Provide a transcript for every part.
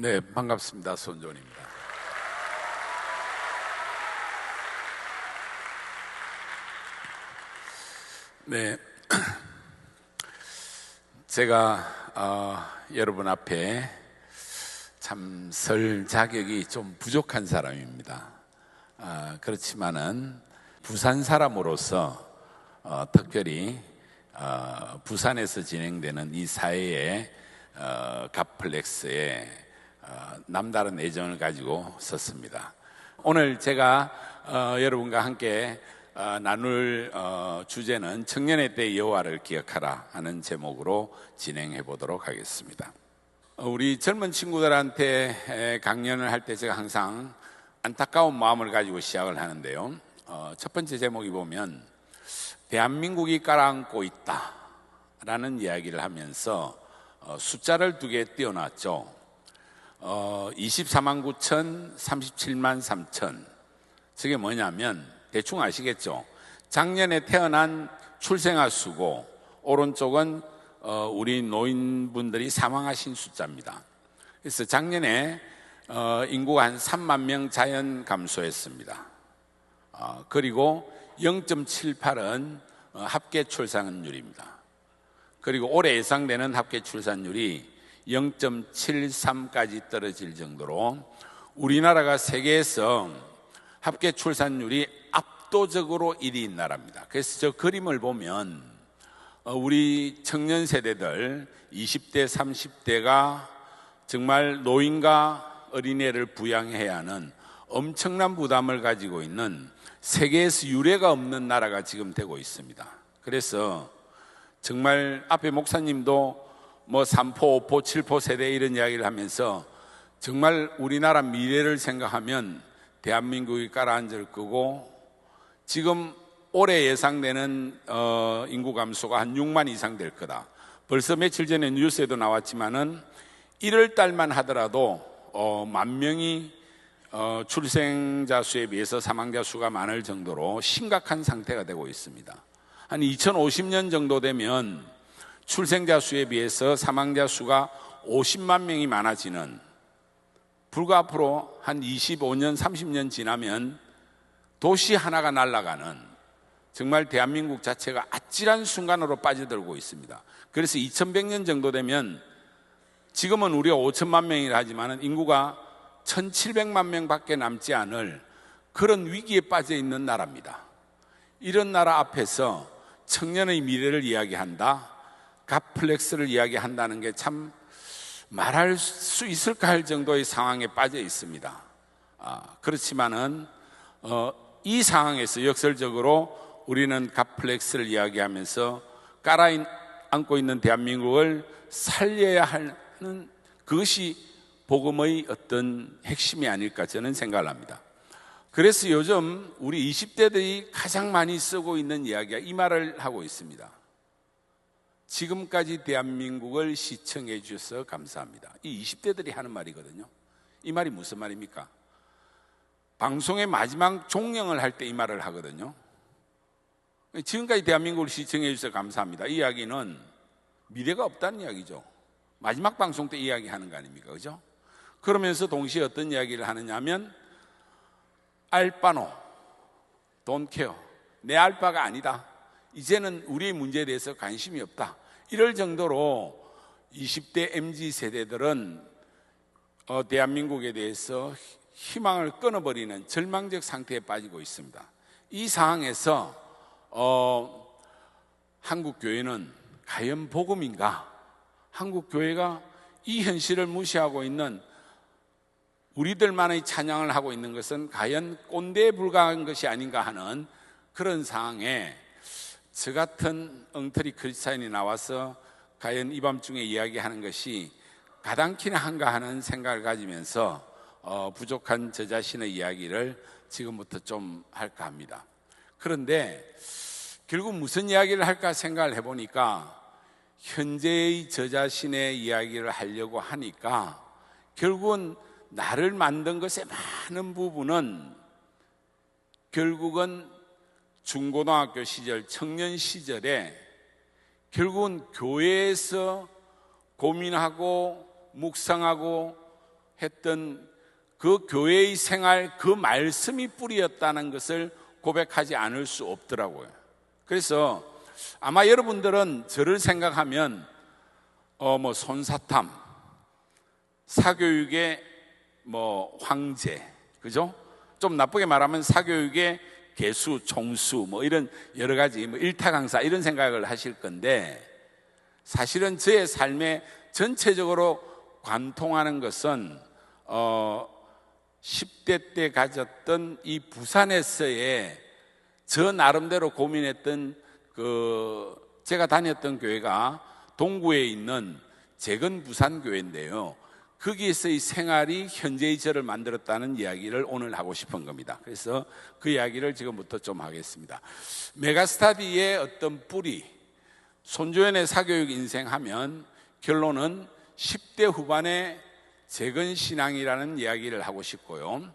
네, 반갑습니다. 손존입니다. 네, 제가 여러분 앞에 참 설 자격이 좀 부족한 사람입니다. 그렇지만은 부산 사람으로서 특별히 부산에서 진행되는 이 사회의 갓플렉스에 남다른 애정을 가지고 섰습니다. 오늘 제가 여러분과 함께 나눌 주제는 청년의 때 여호와를 기억하라 하는 제목으로 진행해 보도록 하겠습니다. 우리 젊은 친구들한테 강연을 할 때 제가 항상 안타까운 마음을 가지고 시작을 하는데요. 첫 번째 제목이 보면 대한민국이 깔아앉고 있다 라는 이야기를 하면서 숫자를 2개 띄워놨죠. 24만 9천, 37만 3천. 저게 뭐냐면 대충 아시겠죠? 작년에 태어난 출생아 수고, 오른쪽은 우리 노인분들이 사망하신 숫자입니다. 그래서 작년에 인구가 한 3만 명 자연 감소했습니다. 그리고 0.78은 합계 출산율입니다. 그리고 올해 예상되는 합계 출산율이 0.73까지 떨어질 정도로 우리나라가 세계에서 합계 출산율이 압도적으로 1위인 나라입니다. 그래서 저 그림을 보면 우리 청년 세대들 20대, 30대가 정말 노인과 어린애를 부양해야 하는 엄청난 부담을 가지고 있는 세계에서 유례가 없는 나라가 지금 되고 있습니다. 그래서 정말 앞에 목사님도 뭐 3포, 5포, 7포 세대 이런 이야기를 하면서 정말 우리나라 미래를 생각하면 대한민국이 가라앉을 거고, 지금 올해 예상되는 인구 감소가 한 6만 이상 될 거다. 벌써 며칠 전에 뉴스에도 나왔지만은 1월 달만 하더라도 만 명이 출생자 수에 비해서 사망자 수가 많을 정도로 심각한 상태가 되고 있습니다. 한 2050년 정도 되면 출생자 수에 비해서 사망자 수가 50만 명이 많아지는, 불과 앞으로 한 25년, 30년 지나면 도시 하나가 날아가는 정말 대한민국 자체가 아찔한 순간으로 빠져들고 있습니다. 그래서 2100년 정도 되면, 지금은 우리가 5천만 명이라 하지만 인구가 1700만 명밖에 남지 않을 그런 위기에 빠져 있는 나라입니다. 이런 나라 앞에서 청년의 미래를 이야기한다, 갓플렉스를 이야기한다는 게 참 말할 수 있을까 할 정도의 상황에 빠져 있습니다. 그렇지만은 이 상황에서 역설적으로 우리는 갓플렉스를 이야기하면서 깔아앉고 있는 대한민국을 살려야 하는 그것이 복음의 어떤 핵심이 아닐까 저는 생각을 합니다. 그래서 요즘 우리 20대들이 가장 많이 쓰고 있는 이야기가 이 말을 하고 있습니다. 지금까지 대한민국을 시청해 주셔서 감사합니다. 이 20대들이 하는 말이거든요. 이 말이 무슨 말입니까? 방송의 마지막 종영을 할 때 이 말을 하거든요. 지금까지 대한민국을 시청해 주셔서 감사합니다. 이 이야기는 미래가 없다는 이야기죠. 마지막 방송 때 이야기하는 거 아닙니까? 그죠? 그러면서 동시에 어떤 이야기를 하느냐 하면, 알바노, don't care. 내 알바가 아니다. 이제는 우리의 문제에 대해서 관심이 없다. 이럴 정도로 20대 MZ 세대들은 대한민국에 대해서 희망을 끊어버리는 절망적 상태에 빠지고 있습니다. 이 상황에서 한국 교회는 과연 복음인가? 한국 교회가 이 현실을 무시하고 있는, 우리들만의 찬양을 하고 있는 것은 과연 꼰대에 불과한 것이 아닌가 하는 그런 상황에 저 같은 엉터리 크리스찬이 나와서 과연 이 밤중에 이야기하는 것이 가당키나 한가 하는 생각을 가지면서 부족한 저 자신의 이야기를 지금부터 좀 할까 합니다. 그런데 결국 무슨 이야기를 할까 생각을 해보니까, 현재의 저 자신의 이야기를 하려고 하니까 결국은 나를 만든 것의 많은 부분은 결국은 중고등학교 시절, 청년 시절에 결국은 교회에서 고민하고 묵상하고 했던 그 교회의 생활, 그 말씀이 뿌리였다는 것을 고백하지 않을 수 없더라고요. 그래서 아마 여러분들은 저를 생각하면 뭐 손사탐, 사교육의 뭐 황제, 그죠? 좀 나쁘게 말하면 사교육의 개수, 총수, 뭐 이런 여러 가지 뭐 일타 강사 이런 생각을 하실 건데, 사실은 저의 삶에 전체적으로 관통하는 것은 10대 때 가졌던 이 부산에서의 저 나름대로 고민했던 제가 다녔던 교회가 동구에 있는 재건 부산교회인데요, 거기에서의 생활이 현재의 저를 만들었다는 이야기를 오늘 하고 싶은 겁니다. 그래서 그 이야기를 지금부터 좀 하겠습니다. 메가스터디의 어떤 뿌리, 손조연의 사교육 인생 하면 결론은 10대 후반의 재건신앙이라는 이야기를 하고 싶고요.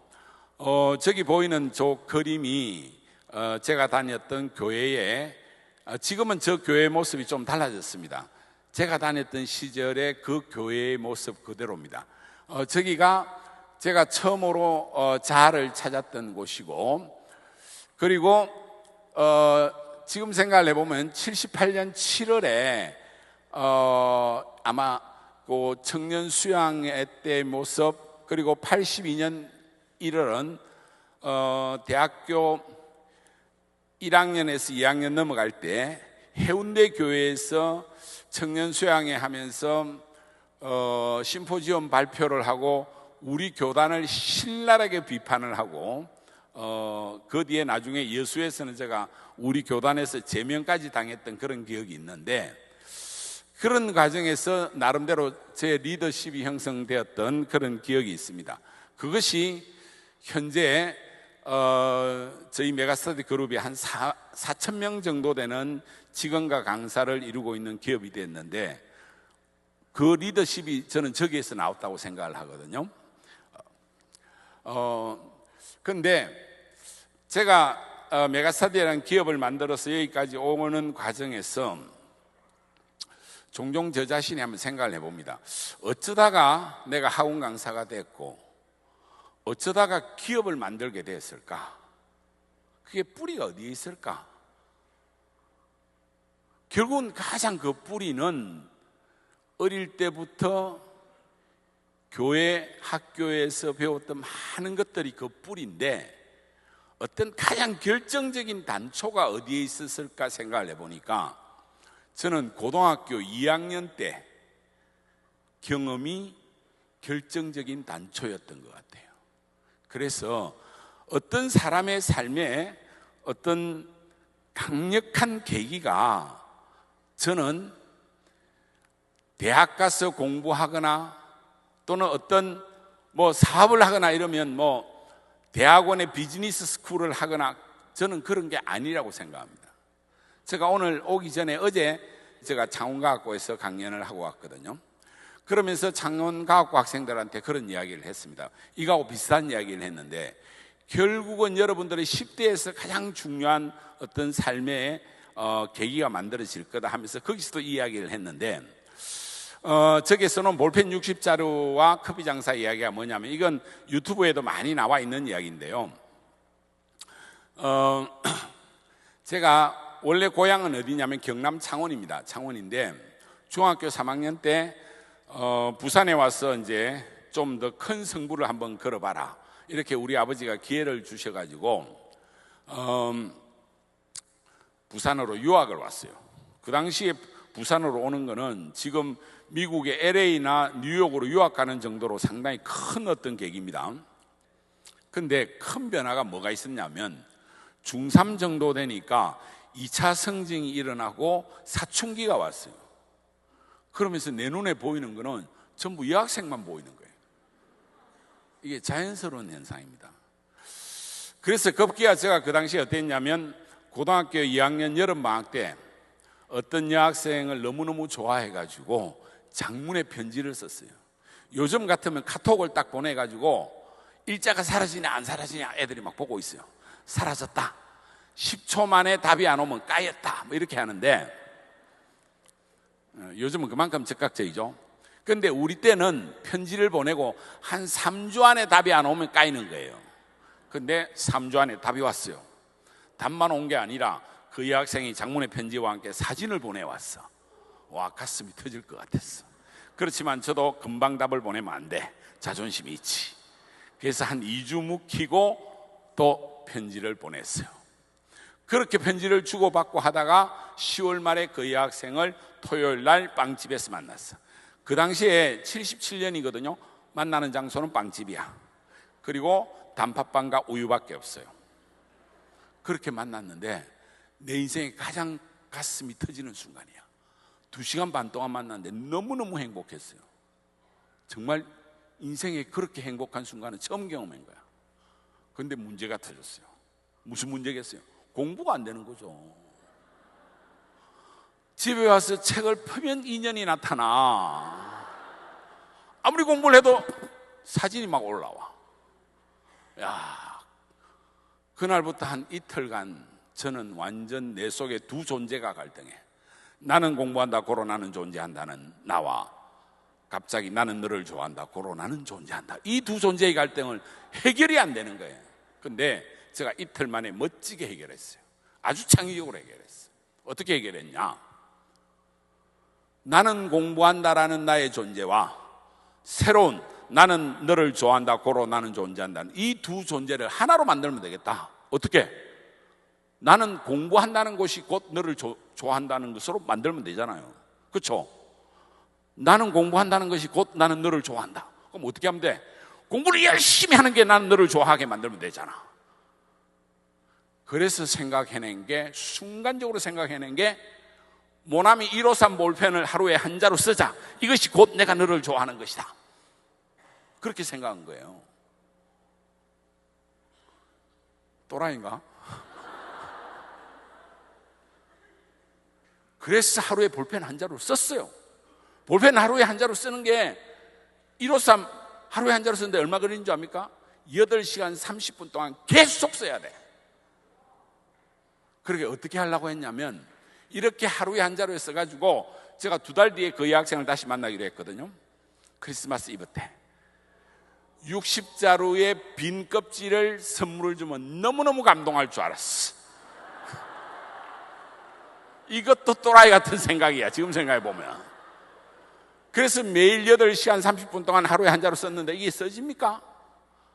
저기 보이는 저 그림이 제가 다녔던 교회에, 지금은 저 교회의 모습이 좀 달라졌습니다. 제가 다녔던 시절의 그 교회의 모습 그대로입니다. 저기가 제가 처음으로 자아를 찾았던 곳이고, 그리고 지금 생각을 해보면 78년 7월에 아마 그 청년 수양회 때 모습, 그리고 82년 1월은 대학교 1학년에서 2학년 넘어갈 때 해운대 교회에서 청년 수양회 하면서 심포지엄 발표를 하고 우리 교단을 신랄하게 비판을 하고, 그 뒤에 나중에 여수에서는 제가 우리 교단에서 제명까지 당했던 그런 기억이 있는데, 그런 과정에서 나름대로 제 리더십이 형성되었던 그런 기억이 있습니다. 그것이 현재 저희 메가스터디 그룹이 한 4,000명 정도 되는 직원과 강사를 이루고 있는 기업이 됐는데, 그 리더십이 저는 저기에서 나왔다고 생각을 하거든요. 근데 제가 메가스터디라는 기업을 만들어서 여기까지 오는 과정에서 종종 저 자신이 한번 생각을 해봅니다. 어쩌다가 내가 학원 강사가 됐고, 어쩌다가 기업을 만들게 됐을까? 그게 뿌리가 어디에 있을까? 결국은 가장 그 뿌리는 어릴 때부터 교회, 학교에서 배웠던 많은 것들이 그 뿌리인데, 어떤 가장 결정적인 단초가 어디에 있었을까 생각을 해보니까, 저는 고등학교 2학년 때 경험이 결정적인 단초였던 것 같아요. 그래서 어떤 사람의 삶에 어떤 강력한 계기가, 저는 대학 가서 공부하거나 또는 어떤 뭐 사업을 하거나 이러면 뭐 대학원의 비즈니스 스쿨을 하거나, 저는 그런 게 아니라고 생각합니다. 제가 오늘 오기 전에 어제 제가 창원과학고에서 강연을 하고 왔거든요. 그러면서 창원과학고 학생들한테 그런 이야기를 했습니다. 이거하고 비슷한 이야기를 했는데, 결국은 여러분들의 10대에서 가장 중요한 어떤 삶의 계기가 만들어질 거다 하면서 거기서도 이야기를 했는데, 저기에서는 볼펜 60자루와 커피 장사 이야기가 뭐냐면, 이건 유튜브에도 많이 나와 있는 이야기인데요. 제가 원래 고향은 어디냐면 경남 창원입니다. 창원인데 중학교 3학년 때 부산에 와서 이제 좀 더 큰 승부를 한번 걸어봐라, 이렇게 우리 아버지가 기회를 주셔가지고 부산으로 유학을 왔어요. 그 당시에 부산으로 오는 거는 지금 미국의 LA나 뉴욕으로 유학 가는 정도로 상당히 큰 어떤 계기입니다. 근데 큰 변화가 뭐가 있었냐면, 중3 정도 되니까 2차 성징이 일어나고 사춘기가 왔어요. 그러면서 내 눈에 보이는 거는 전부 여학생만 보이는 거예요. 이게 자연스러운 현상입니다. 그래서 급기야 제가 그 당시에 어땠냐면, 고등학교 2학년 여름방학 때 어떤 여학생을 너무너무 좋아해가지고 장문의 편지를 썼어요. 요즘 같으면 카톡을 딱 보내가지고 일자가 사라지냐 안 사라지냐 애들이 막 보고 있어요. 사라졌다, 10초 만에 답이 안 오면 까였다, 뭐 이렇게 하는데, 요즘은 그만큼 즉각적이죠. 근데 우리 때는 편지를 보내고 한 3주 안에 답이 안 오면 까이는 거예요. 근데 3주 안에 답이 왔어요. 답만 온 게 아니라 그 여학생이 장문의 편지와 함께 사진을 보내왔어. 와, 가슴이 터질 것 같았어. 그렇지만 저도 금방 답을 보내면 안 돼. 자존심이 있지. 그래서 한 2주 묵히고 또 편지를 보냈어요. 그렇게 편지를 주고받고 하다가 10월 말에 그 여학생을 토요일 날 빵집에서 만났어. 그 당시에 77년이거든요. 만나는 장소는 빵집이야. 그리고 단팥빵과 우유밖에 없어요. 그렇게 만났는데 내 인생에 가장 가슴이 터지는 순간이야. 2시간 반 동안 만났는데 너무너무 행복했어요. 정말 인생에 그렇게 행복한 순간은 처음 경험한 거야. 그런데 문제가 터졌어요. 무슨 문제겠어요? 공부가 안 되는 거죠. 집에 와서 책을 펴면 인연이 나타나. 아무리 공부를 해도 사진이 막 올라와. 야, 그날부터 한 이틀간 저는 완전 내 속에 두 존재가 갈등해. 나는 공부한다 고로 나는 존재한다는 나와 갑자기 나는 너를 좋아한다 고로 나는 존재한다. 이 두 존재의 갈등을 해결이 안 되는 거예요. 근데 제가 이틀 만에 멋지게 해결했어요. 아주 창의적으로 해결했어요. 어떻게 해결했냐? 나는 공부한다라는 나의 존재와 새로운 나는 너를 좋아한다 고로 나는 존재한다는 이 두 존재를 하나로 만들면 되겠다. 어떻게? 나는 공부한다는 것이 곧 너를 좋아한다는 것으로 만들면 되잖아요. 그렇죠? 나는 공부한다는 것이 곧 나는 너를 좋아한다. 그럼 어떻게 하면 돼? 공부를 열심히 하는 게 나는 너를 좋아하게 만들면 되잖아. 그래서 생각해낸 게, 순간적으로 생각해낸 게 모나미 153 볼펜을 하루에 한 자루 쓰자. 이것이 곧 내가 너를 좋아하는 것이다. 그렇게 생각한 거예요. 또라이인가? 그래서 하루에 볼펜 한 자루 썼어요. 볼펜 하루에 한 자루 쓰는 게 153 하루에 한 자루 쓰는데 얼마 걸리는 줄 압니까? 8시간 30분 동안 계속 써야 돼. 그렇게 어떻게 하려고 했냐면 이렇게 하루에 한 자루에 써가지고 제가 2달 뒤에 그 여학생을 다시 만나기로 했거든요. 크리스마스 이브 때 60자루의 빈 껍질을 선물을 주면 너무너무 감동할 줄 알았어. 이것도 또라이 같은 생각이야, 지금 생각해보면. 그래서 매일 8시간 30분 동안 하루에 한 자루 썼는데 이게 써집니까?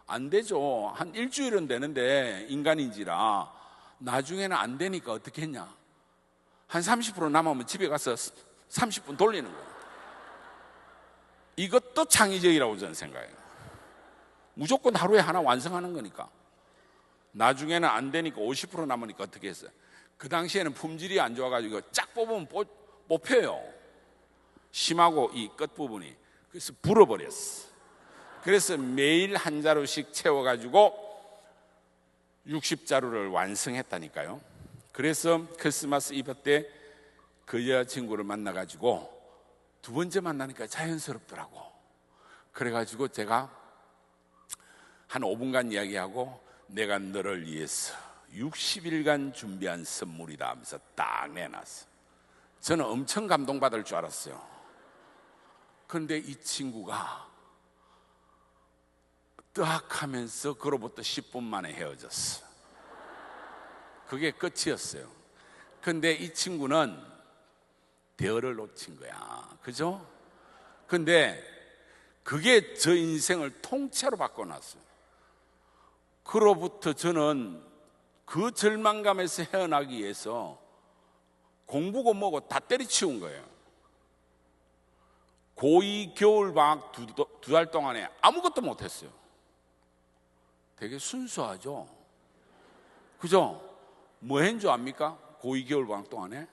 안 되죠. 한 일주일은 되는데 인간인지라 나중에는 안 되니까 어떻게 했냐? 한 30% 남으면 집에 가서 30분 돌리는 거예요. 이것도 창의적이라고 저는 생각해요. 무조건 하루에 하나 완성하는 거니까. 나중에는 안 되니까 50% 남으니까 어떻게 했어요? 그 당시에는 품질이 안 좋아가지고 쫙 뽑으면 뽑혀요. 심하고 이 끝부분이. 그래서 불어버렸어. 그래서 매일 한 자루씩 채워가지고 60자루를 완성했다니까요. 그래서 크리스마스 이브 때 그 여자친구를 만나가지고 2번째 만나니까 자연스럽더라고. 그래가지고 제가 한 5분간 이야기하고 내가 너를 위해서 60일간 준비한 선물이다 하면서 딱 내놨어. 저는 엄청 감동받을 줄 알았어요. 그런데 이 친구가 딱 하면서 그로부터 10분 만에 헤어졌어. 그게 끝이었어요. 근데 이 친구는 대어를 놓친 거야. 그죠? 근데 그게 저 인생을 통째로 바꿔놨어요. 그로부터 저는 그 절망감에서 헤어나기 위해서 공부고 뭐고 다 때려치운 거예요. 고2 겨울방학 2달 동안에 아무것도 못했어요. 되게 순수하죠? 그죠? 뭐 했는 줄 압니까? 고2 겨울방학 동안에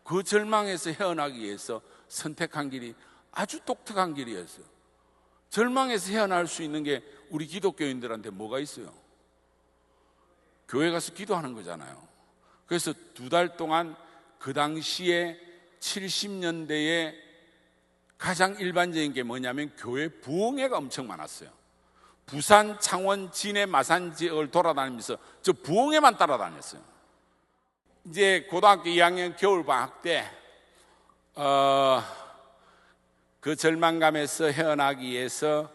그 절망에서 헤어나기 위해서 선택한 길이 아주 독특한 길이었어요. 절망에서 헤어날 수 있는 게 우리 기독교인들한테 뭐가 있어요? 교회 가서 기도하는 거잖아요. 그래서 2달 동안 그 당시에 70년대에 가장 일반적인 게 뭐냐면 교회 부흥회가 엄청 많았어요. 부산, 창원, 진해, 마산 지역을 돌아다니면서 저 부흥회만 따라다녔어요. 이제 고등학교 2학년 겨울방학 때 그 절망감에서 헤어나기 위해서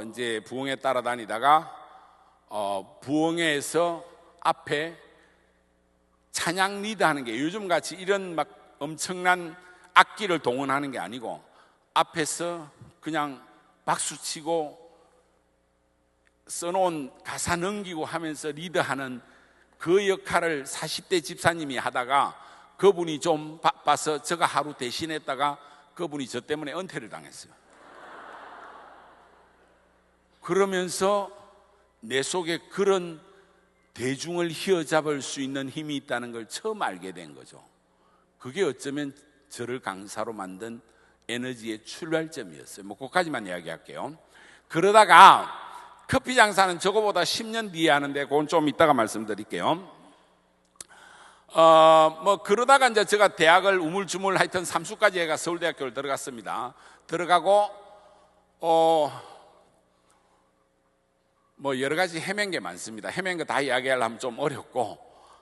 이제 부흥회 따라다니다가 부흥회에서 앞에 찬양 리드하는 게 요즘 같이 이런 막 엄청난 악기를 동원하는 게 아니고 앞에서 그냥 박수치고 써놓은 가사 넘기고 하면서 리드하는 그 역할을 40대 집사님이 하다가 그분이 좀 바빠서 제가 하루 대신했다가 그분이 저 때문에 은퇴를 당했어요. 그러면서 내 속에 그런 대중을 휘어잡을 수 있는 힘이 있다는 걸 처음 알게 된 거죠. 그게 어쩌면 저를 강사로 만든 에너지의 출발점이었어요. 뭐 그것까지만 이야기할게요. 그러다가 커피 장사는 저거보다 10년 뒤에 하는데 그건 좀 이따가 말씀드릴게요. 뭐 그러다가 이제 제가 대학을 우물쭈물 하여튼 삼수까지 해가 서울대학교를 들어갔습니다. 들어가고 뭐 여러 가지 헤맨 게 많습니다. 헤맨 거 다 이야기하려면 좀 어렵고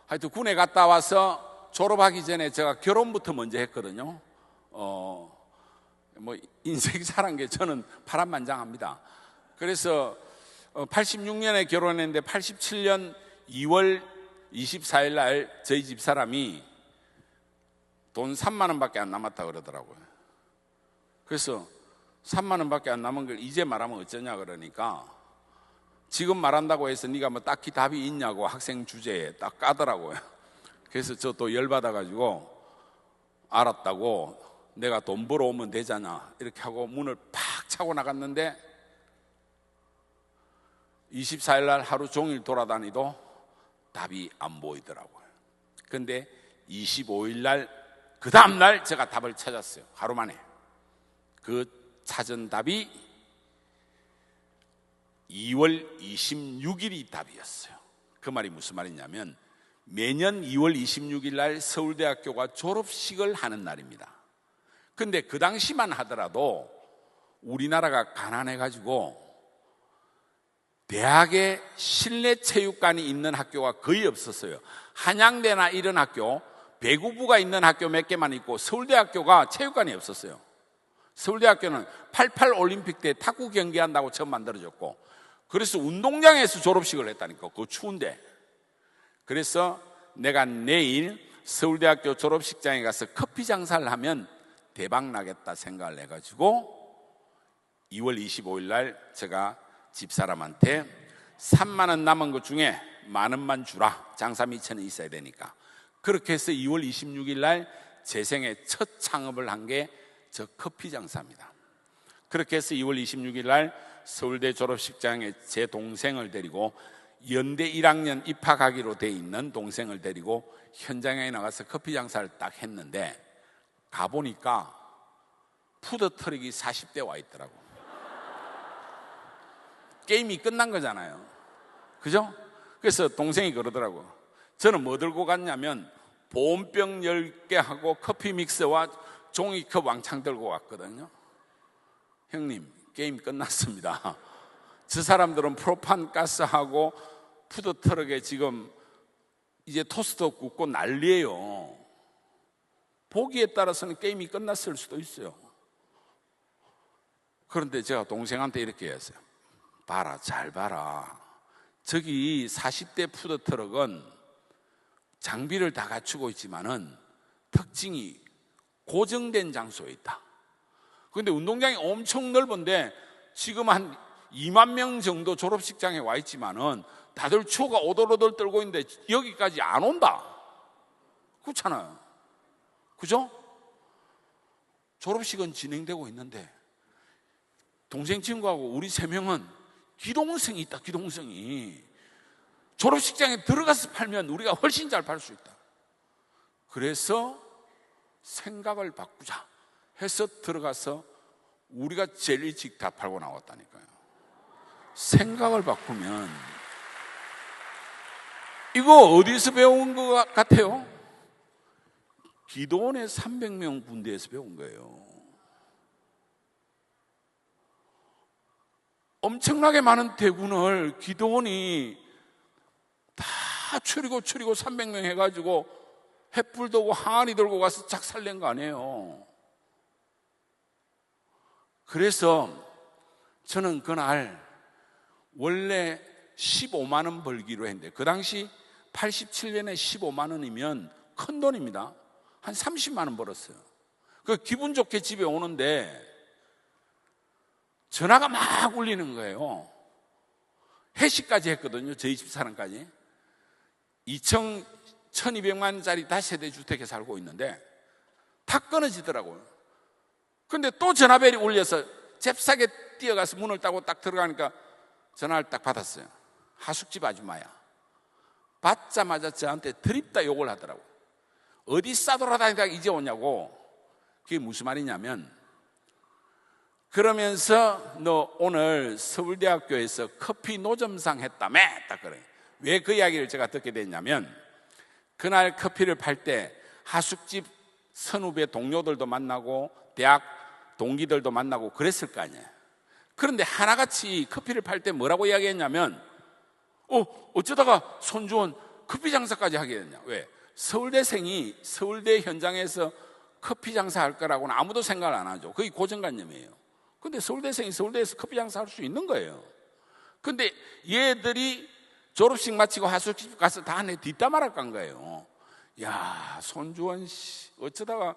하여튼 군에 갔다 와서 졸업하기 전에 제가 결혼부터 먼저 했거든요. 뭐 인생 살한 게 저는 파란만장합니다. 그래서 86년에 결혼했는데 87년 2월 24일 날 저희 집 사람이 돈 3만 원밖에 안 남았다 그러더라고요. 그래서 3만 원밖에 안 남은 걸 이제 말하면 어쩌냐 그러니까 지금 말한다고 해서 네가 뭐 딱히 답이 있냐고 학생 주제에 딱 까더라고요. 그래서 저 또 열받아가지고 알았다고 내가 돈 벌어오면 되잖아 이렇게 하고 문을 팍 차고 나갔는데 24일 날 하루 종일 돌아다니도 답이 안 보이더라고요. 근데 25일 날 그 다음날 제가 답을 찾았어요. 하루 만에. 그 찾은 답이 2월 26일이 답이었어요. 그 말이 무슨 말이냐면 매년 2월 26일 날 서울대학교가 졸업식을 하는 날입니다. 근데 그 당시만 하더라도 우리나라가 가난해가지고 대학에 실내 체육관이 있는 학교가 거의 없었어요. 한양대나 이런 학교, 배구부가 있는 학교 몇 개만 있고 서울대학교가 체육관이 없었어요. 서울대학교는 88 올림픽 때 탁구 경기한다고 처음 만들어졌고 그래서 운동장에서 졸업식을 했다니까. 그거 추운데. 그래서 내가 내일 서울대학교 졸업식장에 가서 커피 장사를 하면 대박 나겠다 생각을 해가지고 2월 25일 날 제가 집사람한테 3만 원 남은 것 중에 만 원만 주라. 장사 미천은 있어야 되니까. 그렇게 해서 2월 26일 날 제 생애 첫 창업을 한 게 저 커피 장사입니다. 그렇게 해서 2월 26일 날 서울대 졸업식장에 제 동생을 데리고 연대 1학년 입학하기로 돼 있는 동생을 데리고 현장에 나가서 커피 장사를 딱 했는데 가보니까 푸드트럭이 40대 와 있더라고. 게임이 끝난 거잖아요. 그죠? 그래서 동생이 그러더라고. 저는 뭐 들고 갔냐면 보온병 10개 하고 커피 믹스와 종이컵 왕창 들고 갔거든요. 형님, 게임 끝났습니다. 저 사람들은 프로판 가스하고 푸드트럭에 지금 이제 토스트 굽고 난리예요. 보기에 따라서는 게임이 끝났을 수도 있어요. 그런데 제가 동생한테 이렇게 했어요. 봐라, 잘 봐라. 저기 40대 푸드트럭은 장비를 다 갖추고 있지만은 특징이 고정된 장소에 있다. 그런데 운동장이 엄청 넓은데 지금 한 2만 명 정도 졸업식장에 와 있지만은 다들 추워가 오돌오돌 떨고 있는데 여기까지 안 온다. 그렇잖아요. 그죠? 졸업식은 진행되고 있는데 동생 친구하고 우리 3명은 기동성이 있다. 기동성이. 졸업식장에 들어가서 팔면 우리가 훨씬 잘 팔 수 있다. 그래서 생각을 바꾸자 해서 들어가서 우리가 제일 일찍 다 팔고 나왔다니까요. 생각을 바꾸면 이거 어디서 배운 것 같아요? 기도원의 300명 군대에서 배운 거예요. 엄청나게 많은 대군을 기도원이 다 추리고 300명 해가지고 횃불 들고 항아리 들고 가서 작살낸 거 아니에요. 그래서 저는 그날 원래 15만 원 벌기로 했는데, 그 당시 87년에 15만 원이면 큰 돈입니다. 한 30만 원 벌었어요. 그 기분 좋게 집에 오는데 전화가 막 울리는 거예요. 회식까지 했거든요. 저희 집사람까지. 1200만 원짜리 다세대 주택에 살고 있는데 다 끊어지더라고요. 근데 또 전화벨이 울려서 잽싸게 뛰어가서 문을 따고 딱 들어가니까 전화를 딱 받았어요. 하숙집 아줌마야. 받자마자 저한테 드립다 욕을 하더라고요. 어디 싸돌아다니다가 이제 오냐고. 그게 무슨 말이냐면, 그러면서 너 오늘 서울대학교에서 커피 노점상 했다며? 딱 그래. 왜 그 이야기를 제가 듣게 됐냐면, 그날 커피를 팔 때 하숙집 선후배 동료들도 만나고 대학 동기들도 만나고 그랬을 거 아니에요. 그런데 하나같이 커피를 팔 때 뭐라고 이야기했냐면, 어쩌다가 손주원 커피 장사까지 하게 됐냐. 왜? 서울대생이 서울대 현장에서 커피 장사할 거라고는 아무도 생각을 안 하죠. 그게 고정관념이에요. 근데 서울대생이 서울대에서 커피 장사할 수 있는 거예요. 근데 얘들이 졸업식 마치고 하숙집 가서 다 내 뒷담화를 깐 거예요. 야, 손주원 씨 어쩌다가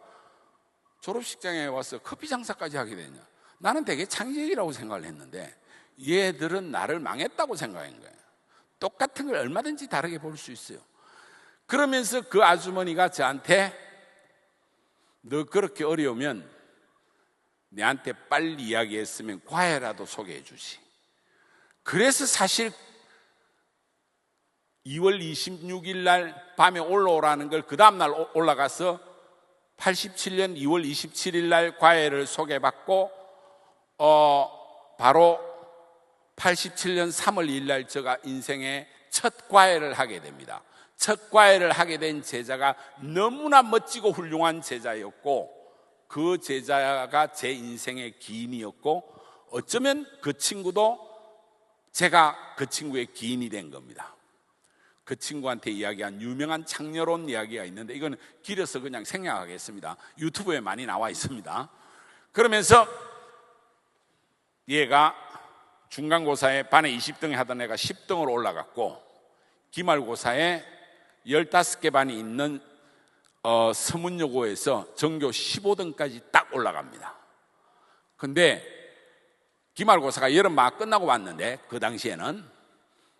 졸업식장에 와서 커피 장사까지 하게 되냐. 나는 되게 창의적이라고 생각을 했는데 얘들은 나를 망했다고 생각한 거예요. 똑같은 걸 얼마든지 다르게 볼 수 있어요. 그러면서 그 아주머니가 저한테 너 그렇게 어려우면 내한테 빨리 이야기했으면 과외라도 소개해 주지. 그래서 사실 2월 26일 날 밤에 올라오라는 걸 그 다음날 올라가서 87년 2월 27일 날 과외를 소개받고 바로 87년 3월 2일 날 제가 인생의 첫 과외를 하게 됩니다. 첫 과외를 하게 된 제자가 너무나 멋지고 훌륭한 제자였고, 그 제자가 제 인생의 기인이었고, 어쩌면 그 친구도 제가 그 친구의 기인이 된 겁니다. 그 친구한테 이야기한 유명한 창녀론 이야기가 있는데 이거는 길어서 그냥 생략하겠습니다. 유튜브에 많이 나와 있습니다. 그러면서 얘가 중간고사에 반에 20등 하던 애가 10등으로 올라갔고, 기말고사에 15개 반이 있는 서문여고에서 전교 15등까지 딱 올라갑니다. 근데 기말고사가 여름방학 끝나고 왔는데, 그 당시에는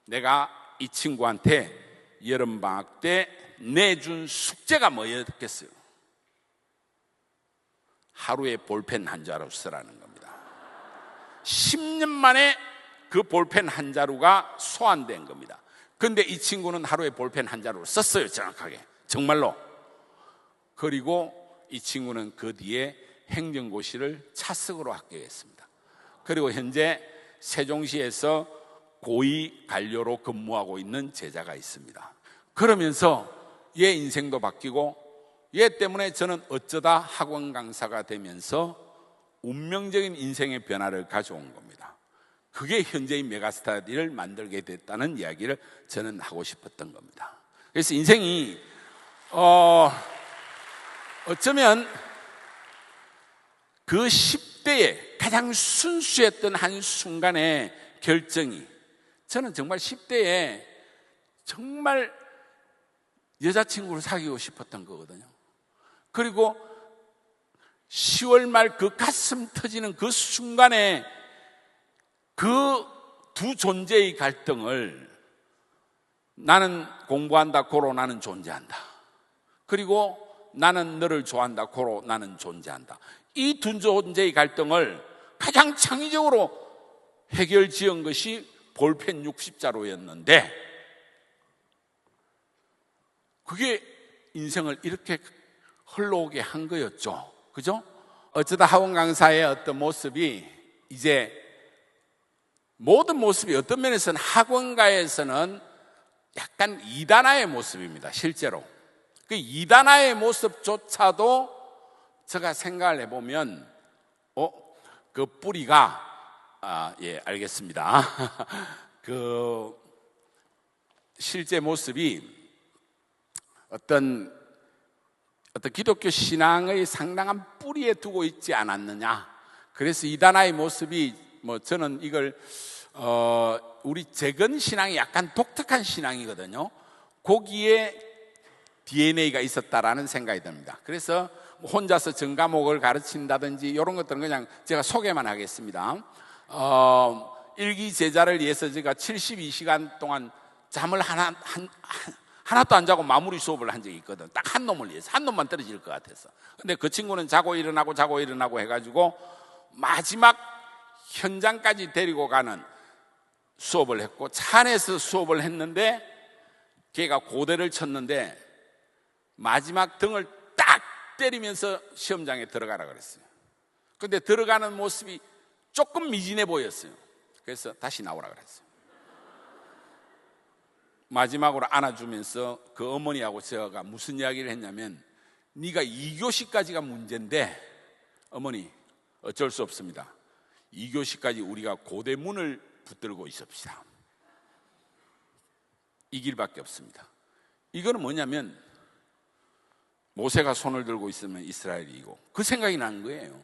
내가 이 친구한테 여름방학 때 내준 숙제가 뭐였겠어요? 하루에 볼펜 한 자루 쓰라는 겁니다. 10년 만에 그 볼펜 한 자루가 소환된 겁니다. 근데 이 친구는 하루에 볼펜 한 자루를 썼어요. 정확하게. 정말로. 그리고 이 친구는 그 뒤에 행정고시를 차석으로 합격했습니다. 그리고 현재 세종시에서 고위 관료로 근무하고 있는 제자가 있습니다. 그러면서 얘 인생도 바뀌고, 얘 때문에 저는 어쩌다 학원 강사가 되면서 운명적인 인생의 변화를 가져온 겁니다. 그게 현재의 메가스타디를 만들게 됐다는 이야기를 저는 하고 싶었던 겁니다. 그래서 인생이 어쩌면 그 10대에 가장 순수했던 한순간의 결정이, 저는 정말 10대에 정말 여자친구를 사귀고 싶었던 거거든요. 그리고 10월 말 그 가슴 터지는 그 순간에 그 두 존재의 갈등을, 나는 공부한다 고로 나는 존재한다, 그리고 나는 너를 좋아한다 고로 나는 존재한다, 이 두 존재의 갈등을 가장 창의적으로 해결 지은 것이 볼펜 60자루였는데, 그게 인생을 이렇게 흘러오게 한 거였죠. 그죠? 어쩌다 학원 강사의 어떤 모습이, 이제 모든 모습이 어떤 면에서는 학원가에서는 약간 이단아의 모습입니다. 실제로 그 이단아의 모습조차도 제가 생각을 해보면 그 뿌리가 예, 알겠습니다. 그 실제 모습이 어떤 기독교 신앙의 상당한 뿌리에 두고 있지 않았느냐, 그래서 이단아의 모습이 저는 이걸 우리 재건 신앙이 약간 독특한 신앙이거든요. 거기에 DNA가 있었다라는 생각이 듭니다. 그래서 혼자서 전과목을 가르친다든지 이런 것들은 그냥 제가 소개만 하겠습니다. 일기 제자를 위해서 제가 72시간 동안 잠을 하나도 안 자고 마무리 수업을 한 적이 있거든. 딱 한 놈을 위해서, 한 놈만 떨어질 것 같아서. 근데 그 친구는 자고 일어나고 해가지고 마지막 현장까지 데리고 가는 수업을 했고, 차 안에서 수업을 했는데 걔가 고대를 쳤는데 마지막 등을 딱 때리면서 시험장에 들어가라 그랬어요. 근데 들어가는 모습이 조금 미진해 보였어요. 그래서 다시 나오라 그랬어요. 마지막으로 안아주면서 그 어머니하고 제가 무슨 이야기를 했냐면, 네가 2교시까지가 문제인데 어머니 어쩔 수 없습니다. 2교시까지 우리가 고대문을 붙들고 있읍시다. 이 길밖에 없습니다. 이거는 뭐냐면 모세가 손을 들고 있으면 이스라엘이 이기고, 그 생각이 나는 거예요.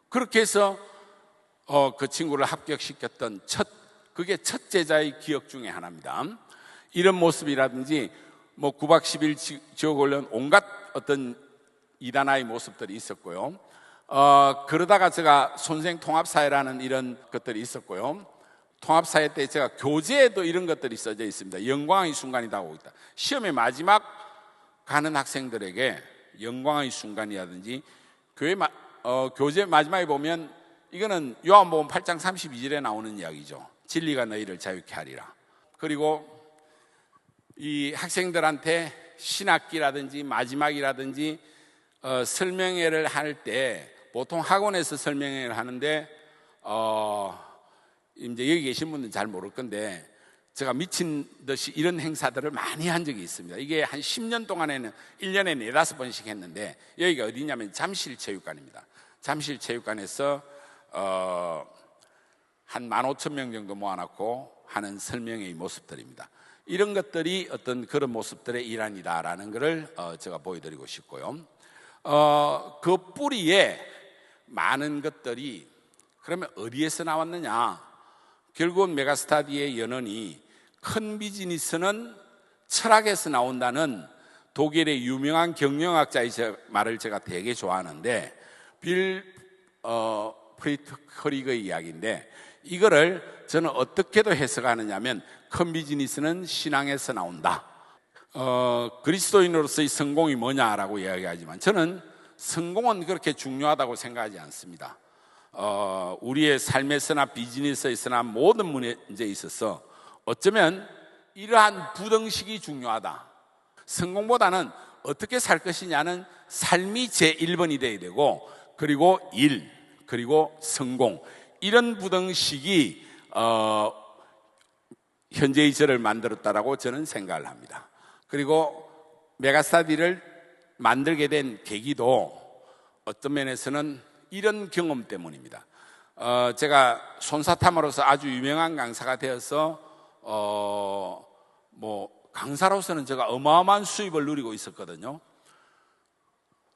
그렇게 해서 그 친구를 합격시켰던 그게 첫 제자의 기억 중에 하나입니다. 이런 모습이라든지 9박 10일 지옥 올려온 온갖 어떤 이단아의 모습들이 있었고요. 그러다가 제가 손생 통합사회라는 이런 것들이 있었고요. 통합사회 때 제가 교재에도 이런 것들이 써져 있습니다. 영광의 순간이 다가오고 있다. 시험의 마지막 가는 학생들에게 영광의 순간이라든지, 교재 마지막에 보면 이거는 요한복음 8장 32절에 나오는 이야기죠. 진리가 너희를 자유케 하리라. 그리고 이 학생들한테 신학기라든지 마지막이라든지 설명회를 할 때, 보통 학원에서 설명회를 하는데 이제 여기 계신 분들은 잘 모를 건데, 제가 미친 듯이 이런 행사들을 많이 한 적이 있습니다. 이게 한 10년 동안에는 1년에 4-5번씩 했는데, 여기가 어디냐면 잠실체육관입니다. 잠실체육관에서 한 15,000명 정도 모아놓고 하는 설명회의 모습들입니다. 이런 것들이 어떤 그런 모습들의 일환이다라는 것을 제가 보여드리고 싶고요. 그 뿌리에 많은 것들이 그러면 어디에서 나왔느냐? 결국은 메가스타디의 연원이 큰 비즈니스는 철학에서 나온다는 독일의 유명한 경영학자의 말을 제가 되게 좋아하는데, 빌 프리트커리그의 이야기인데, 이거를 저는 어떻게도 해석하느냐면, 큰 비즈니스는 신앙에서 나온다. 그리스도인으로서의 성공이 뭐냐라고 이야기하지만, 저는 성공은 그렇게 중요하다고 생각하지 않습니다. 우리의 삶에서나 비즈니스에서나 모든 문제에 있어서 어쩌면 이러한 부등식이 중요하다. 성공보다는 어떻게 살 것이냐는 삶이 제1번이 돼야 되고, 그리고 일, 그리고 성공, 이런 부등식이 현재의 저를 만들었다라고 저는 생각을 합니다. 그리고 메가스타디를 만들게 된 계기도 어떤 면에서는 이런 경험 때문입니다. 제가 손사탐으로서 아주 유명한 강사가 되어서 강사로서는 제가 어마어마한 수입을 누리고 있었거든요.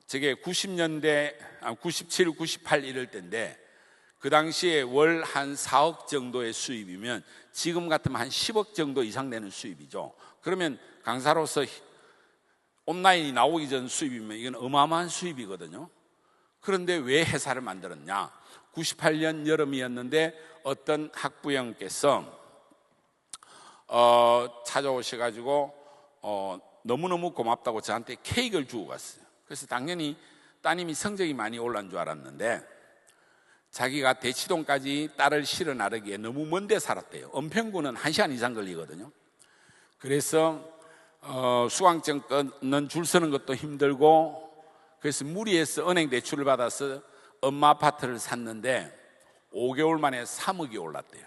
저게 90년대 97, 98 이럴 때인데, 그 당시에 월 한 4억 정도의 수입이면 지금 같으면 한 10억 정도 이상 되는 수입이죠. 그러면 강사로서 온라인이 나오기 전 수입이면 이건 어마어마한 수입이거든요. 그런데 왜 회사를 만들었냐? 98년 여름이었는데 어떤 학부형께서 찾아오셔가지고 너무너무 고맙다고 저한테 케이크를 주고 갔어요. 그래서 당연히 따님이 성적이 많이 올라온 줄 알았는데, 자기가 대치동까지 딸을 실어 나르기에 너무 먼 데 살았대요. 은평구는 1시간 이상 걸리거든요. 그래서 수강증 끊는 줄 서는 것도 힘들고, 그래서 무리해서 은행 대출을 받아서 엄마 아파트를 샀는데 5개월 만에 3억이 올랐대요.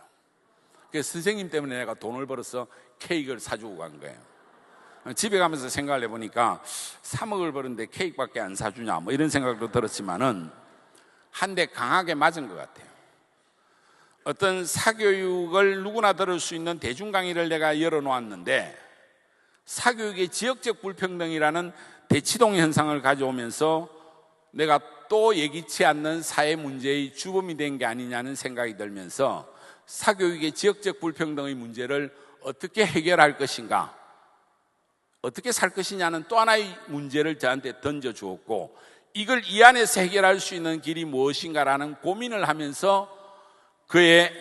그래서 선생님 때문에 내가 돈을 벌어서 케이크를 사주고 간 거예요. 집에 가면서 생각을 해보니까 3억을 벌었는데 케이크밖에 안 사주냐 이런 생각도 들었지만은 한 대 강하게 맞은 것 같아요. 어떤 사교육을 누구나 들을 수 있는 대중 강의를 내가 열어놓았는데, 사교육의 지역적 불평등이라는 대치동 현상을 가져오면서 내가 또 예기치 않는 사회 문제의 주범이 된 게 아니냐는 생각이 들면서 사교육의 지역적 불평등의 문제를 어떻게 해결할 것인가, 어떻게 살 것이냐는 또 하나의 문제를 저한테 던져주었고, 이걸 이 안에서 해결할 수 있는 길이 무엇인가라는 고민을 하면서 그의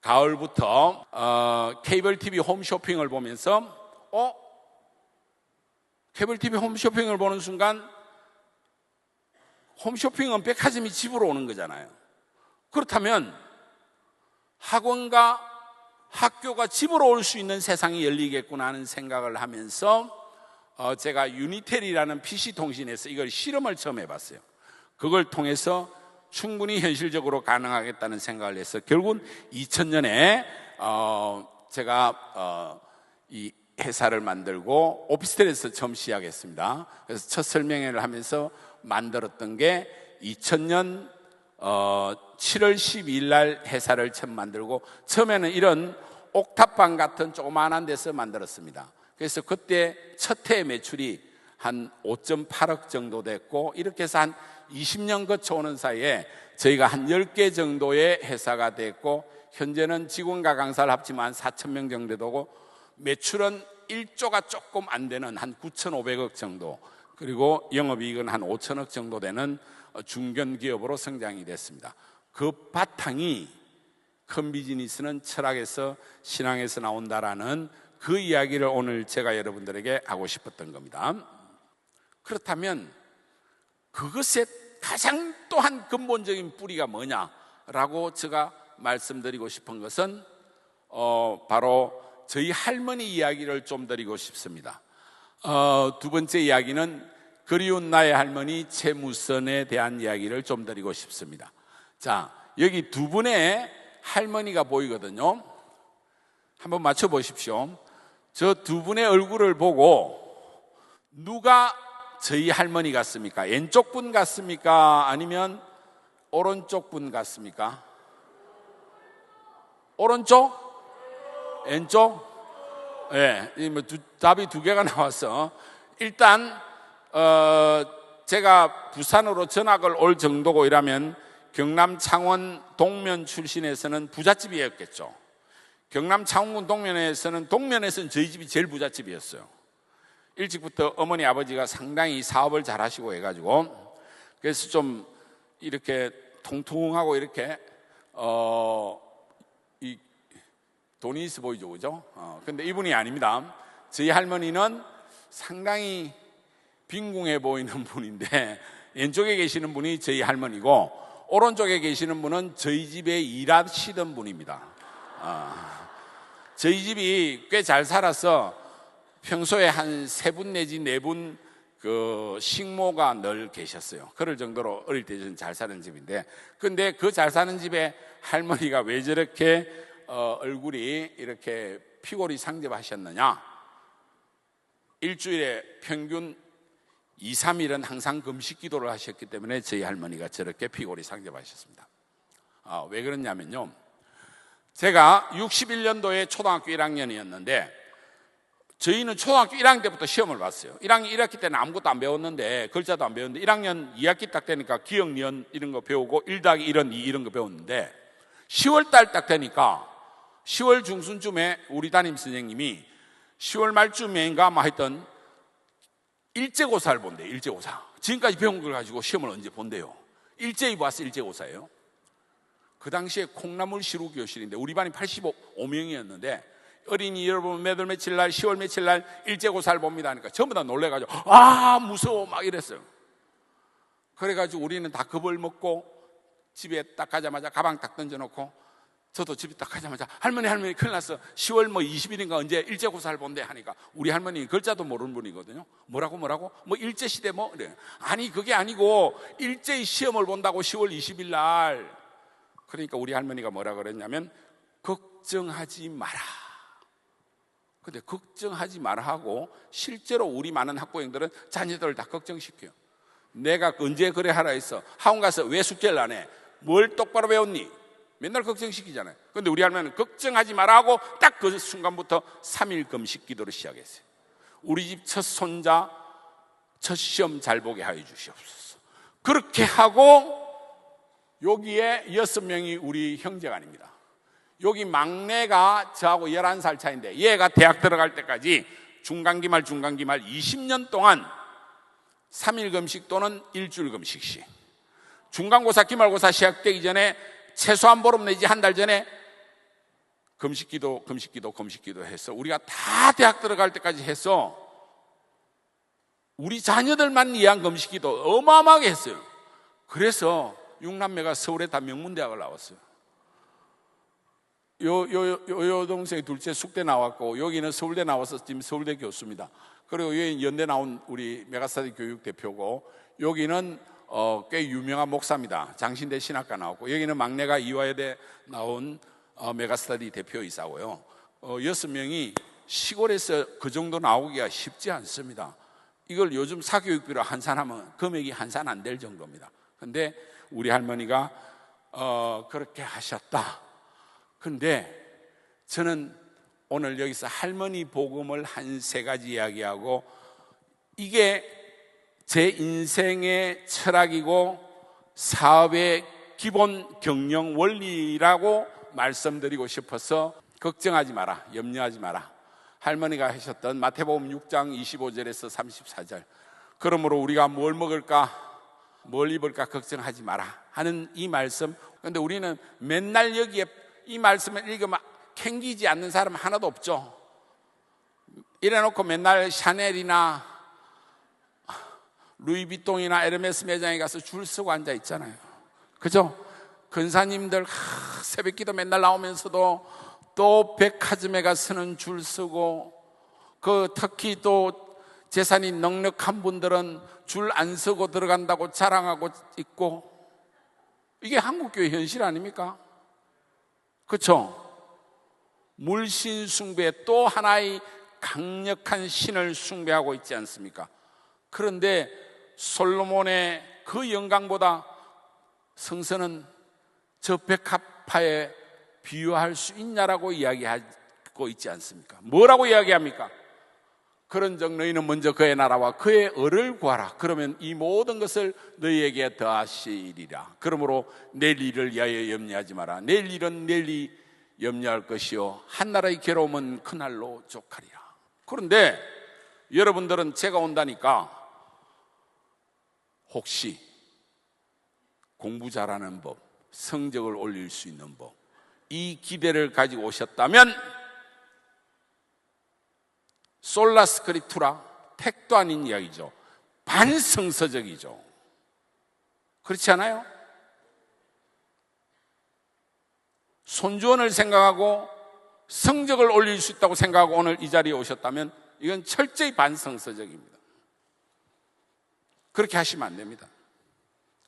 가을부터 케이블 TV 홈쇼핑을 보면서 케이블 TV 홈쇼핑을 보는 순간 홈쇼핑은 백화점이 집으로 오는 거잖아요. 그렇다면 학원과 학교가 집으로 올 수 있는 세상이 열리겠구나 하는 생각을 하면서 제가 유니텔이라는 PC통신에서 이걸 실험을 처음 해봤어요. 그걸 통해서 충분히 현실적으로 가능하겠다는 생각을 해서 결국은 2000년에 제가 이 회사를 만들고 오피스텔에서 처음 시작했습니다. 그래서 첫 설명회를 하면서 만들었던 게 2000년 7월 12일 날 회사를 처음 만들고, 처음에는 이런 옥탑방 같은 조그마한 데서 만들었습니다. 그래서 그때 첫 해 매출이 한 5.8억 정도 됐고, 이렇게 해서 한 20년 거쳐오는 사이에 저희가 한 10개 정도의 회사가 됐고, 현재는 직원과 강사를 합치면 한 4,000명 정도 되고, 매출은 1조가 조금 안 되는 한 9,500억 정도, 그리고 영업이익은 한 5천억 정도 되는 중견기업으로 성장이 됐습니다. 그 바탕이 큰 비즈니스는 철학에서 신앙에서 나온다라는 그 이야기를 오늘 제가 여러분들에게 하고 싶었던 겁니다. 그렇다면 그것의 가장 또한 근본적인 뿌리가 뭐냐라고 제가 말씀드리고 싶은 것은 바로 저희 할머니 이야기를 좀 드리고 싶습니다. 두 번째 이야기는 그리운 나의 할머니 최무선에 대한 이야기를 좀 드리고 싶습니다. 자, 여기 두 분의 할머니가 보이거든요. 한번 맞춰보십시오. 저 두 분의 얼굴을 보고 누가 저희 할머니 같습니까? 왼쪽 분 같습니까? 아니면 오른쪽 분 같습니까? 오른쪽? 왼쪽? 예, 네, 답이 두 개가 나왔어. 일단 제가 부산으로 전학을 올 정도고 이라면 경남 창원 동면 출신에서는 부잣집이었겠죠. 경남 창원군 동면에서는 저희 집이 제일 부잣집이었어요. 일찍부터 어머니 아버지가 상당히 사업을 잘 하시고 해가지고, 그래서 좀 이렇게 통통하고 이렇게 이 돈이 있어 보이죠, 그죠? 근데 이분이 아닙니다. 저희 할머니는 상당히 빈궁해 보이는 분인데, 왼쪽에 계시는 분이 저희 할머니고 오른쪽에 계시는 분은 저희 집에 일하시던 분입니다. 저희 집이 꽤 잘 살아서 평소에 한 3분 내지 4분 그 식모가 늘 계셨어요. 그럴 정도로 어릴 때 좀 잘 사는 집인데, 근데 그 잘 사는 집에 할머니가 왜 저렇게 얼굴이 이렇게 피골이 상접하셨느냐? 일주일에 평균 2, 3일은 항상 금식 기도를 하셨기 때문에 저희 할머니가 저렇게 피골이 상접하셨습니다. 왜 그러냐면요, 제가 61년도에 초등학교 1학년이었는데 저희는 초등학교 1학년 때부터 시험을 봤어요. 1학년 1학기 때는 아무것도 안 배웠는데, 글자도 안 배웠는데 1학년 2학기 딱 되니까 기억, 니은 이런 거 배우고 1 더하기 1은 2 이런 거 배웠는데, 10월 달 딱 되니까 10월 중순쯤에 우리 담임 선생님이 10월 말쯤인가 아마 하여튼 일제고사를 본대요. 일제고사. 지금까지 배운 걸 가지고 시험을 언제 본대요. 일제히 봤어. 일제고사예요. 그 당시에 콩나물 시루 교실인데 우리 반이 85명이었는데 어린이 여러분 몇월 며칠 날 10월 며칠 날 일제고사를 봅니다 하니까 전부 다 놀래가지고 무서워 막 이랬어요. 그래가지고 우리는 다 겁을 먹고 집에 딱 가자마자 가방 딱 던져놓고, 저도 집에 딱 가자마자 할머니 큰일 났어, 10월 20일인가 언제 일제고사를 본대 하니까 우리 할머니 글자도 모르는 분이거든요. 뭐라고 뭐 일제시대 뭐 그래. 아니 그게 아니고 일제히 시험을 본다고 10월 20일 날. 그러니까 우리 할머니가 뭐라 그랬냐면 걱정하지 마라. 근데 걱정하지 마라 하고 실제로 우리 많은 학부형들은 자녀들을 다 걱정시켜요. 내가 언제 그래 하라 했어? 학원 가서 왜 숙제를 안 해? 뭘 똑바로 배웠니? 맨날 걱정시키잖아요. 근데 우리 할머니는 걱정하지 마라 하고 딱 그 순간부터 3일 금식 기도를 시작했어요. 우리 집 첫 손자 첫 시험 잘 보게 하여 주시옵소서. 그렇게 하고 여기에 6명이 우리 형제가 아닙니다. 여기 막내가 저하고 11살 차인데 얘가 대학 들어갈 때까지 중간기말 20년 동안 3일 금식 또는 일주일 금식씩, 중간고사 기말고사 시작되기 전에 최소한 보름 내지 한 달 전에 금식기도 해서 우리가 다 대학 들어갈 때까지 해서 우리 자녀들만 위한 금식기도 어마어마하게 했어요. 그래서 6남매가 서울에 다 명문대학을 나왔어요. 요 동생이 둘째 숙대 나왔고, 여기는 서울대 나와서 지금 서울대 교수입니다. 그리고 여기 연대 나온 우리 메가스터디 교육 대표고, 여기는 꽤 유명한 목사입니다. 장신대 신학과 나왔고, 여기는 막내가 이화여대 나온 메가스터디 대표이사고요. 6명이 시골에서 그 정도 나오기가 쉽지 않습니다. 이걸 요즘 사교육비로 환산하면 금액이 환산 안 될 정도입니다. 근데 우리 할머니가 그렇게 하셨다. 근데 저는 오늘 여기서 할머니 복음을 한 3가지 이야기하고, 이게 제 인생의 철학이고 사업의 기본 경영 원리라고 말씀드리고 싶어서, 걱정하지 마라, 염려하지 마라. 할머니가 하셨던 마태복음 6장 25절에서 34절, 그러므로 우리가 뭘 먹을까 뭘 입을까 걱정하지 마라 하는 이 말씀. 그런데 우리는 맨날 여기에 이 말씀을 읽으면 캥기지 않는 사람 하나도 없죠. 이래놓고 맨날 샤넬이나 루이비통이나 에르메스 매장에 가서 줄 서고 앉아 있잖아요. 그죠? 근사님들 새벽기도 맨날 나오면서도 또 백화점에 가서는 줄 서고, 특히 또 재산이 넉넉한 분들은 줄 안 서고 들어간다고 자랑하고 있고, 이게 한국교회 현실 아닙니까? 그렇죠? 물신 숭배, 또 하나의 강력한 신을 숭배하고 있지 않습니까? 그런데 솔로몬의 그 영광보다 성서는 저 백합화에 비유할 수 있냐라고 이야기하고 있지 않습니까? 뭐라고 이야기합니까? 그런즉 너희는 먼저 그의 나라와 그의 의를 구하라. 그러면 이 모든 것을 너희에게 더하시리라. 그러므로 내일 일을 위하여 염려하지 마라. 내일 일은 내일이 염려할 것이요 한 나라의 괴로움은 그날로 족하리라. 그런데 여러분들은 제가 온다니까 혹시 공부 잘하는 법, 성적을 올릴 수 있는 법, 이 기대를 가지고 오셨다면 솔라 스크립투라, 택도 아닌 이야기죠. 반성서적이죠. 그렇지 않아요? 손주원을 생각하고 성적을 올릴 수 있다고 생각하고 오늘 이 자리에 오셨다면 이건 철저히 반성서적입니다. 그렇게 하시면 안 됩니다.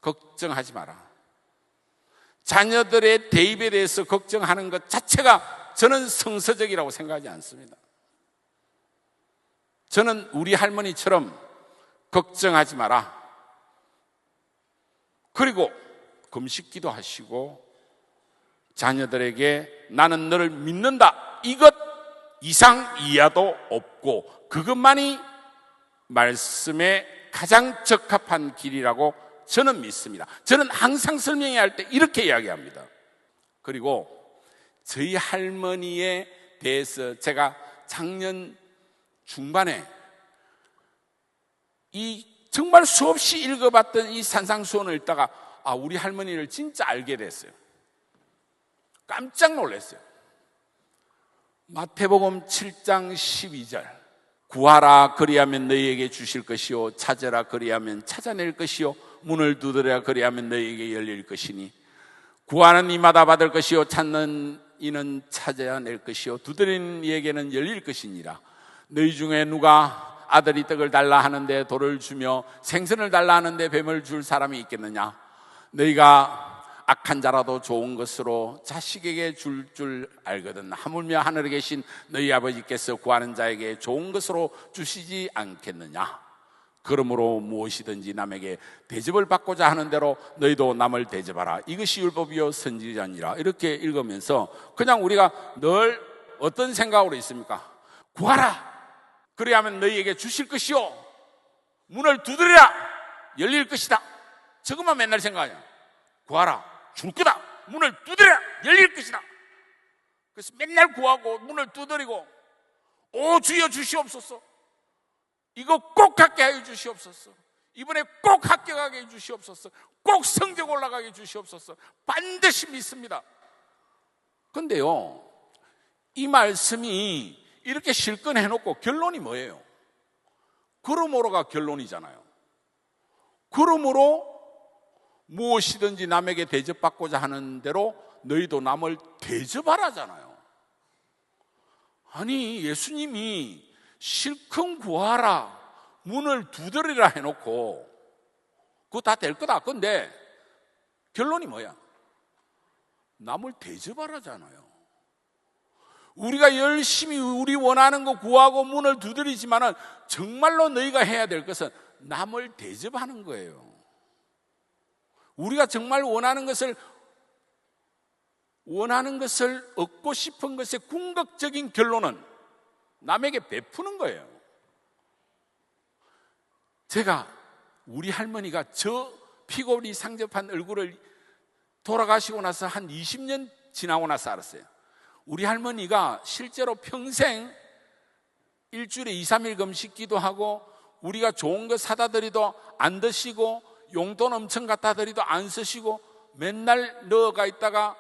걱정하지 마라. 자녀들의 대입에 대해서 걱정하는 것 자체가 저는 성서적이라고 생각하지 않습니다. 저는 우리 할머니처럼 걱정하지 마라. 그리고 금식기도 하시고 자녀들에게 나는 너를 믿는다, 이것 이상 이하도 없고 그것만이 말씀에 가장 적합한 길이라고 저는 믿습니다. 저는 항상 설명할 때 이렇게 이야기합니다. 그리고 저희 할머니에 대해서 제가 작년 중반에 이 정말 수없이 읽어봤던 이 산상수훈을 읽다가 우리 할머니를 진짜 알게 됐어요. 깜짝 놀랐어요. 마태복음 7장 12절, 구하라 그리하면 너희에게 주실 것이요 찾으라 그리하면 찾아낼 것이요 문을 두드려라 그리하면 너희에게 열릴 것이니 구하는 이마다 받을 것이요 찾는 이는 찾아낼 것이요 두드리는 이에게는 열릴 것이니라. 너희 중에 누가 아들이 떡을 달라 하는데 돌을 주며 생선을 달라 하는데 뱀을 줄 사람이 있겠느냐? 너희가 악한 자라도 좋은 것으로 자식에게 줄 알거든. 하물며 하늘에 계신 너희 아버지께서 구하는 자에게 좋은 것으로 주시지 않겠느냐? 그러므로 무엇이든지 남에게 대접을 받고자 하는 대로 너희도 남을 대접하라. 이것이 율법이요 선지자니라. 이렇게 읽으면서 그냥 우리가 늘 어떤 생각으로 있습니까? 구하라 그리하면 너희에게 주실 것이요 문을 두드리라 열릴 것이다. 저것만 맨날 생각하냐. 구하라 줄 거다. 문을 두드리라 열릴 것이다. 그래서 맨날 구하고 문을 두드리고, 오 주여 주시옵소서, 이거 꼭 갖게 하여 주시옵소서, 이번에 꼭 합격하게 해 주시옵소서, 꼭 성적 올라가게 해 주시옵소서, 반드시 믿습니다. 근데요, 이 말씀이 이렇게 실컷 해놓고 결론이 뭐예요? 그러므로가 결론이잖아요. 그러므로 무엇이든지 남에게 대접받고자 하는 대로 너희도 남을 대접하라잖아요. 아니, 예수님이 실컷 구하라, 문을 두드리라 해놓고 그거 다 될 거다. 근데 결론이 뭐야? 남을 대접하라잖아요. 우리가 열심히 우리 원하는 거 구하고 문을 두드리지만은 정말로 너희가 해야 될 것은 남을 대접하는 거예요. 우리가 정말 원하는 것을 얻고 싶은 것의 궁극적인 결론은 남에게 베푸는 거예요. 제가 우리 할머니가 저 피골이 상접한 얼굴을 돌아가시고 나서 한 20년 지나고 나서 알았어요. 우리 할머니가 실제로 평생 일주일에 2, 3일 금식 기도하고, 우리가 좋은 거 사다 드리도 안 드시고, 용돈 엄청 갖다 드리도 안 쓰시고, 맨날 넣어가 있다가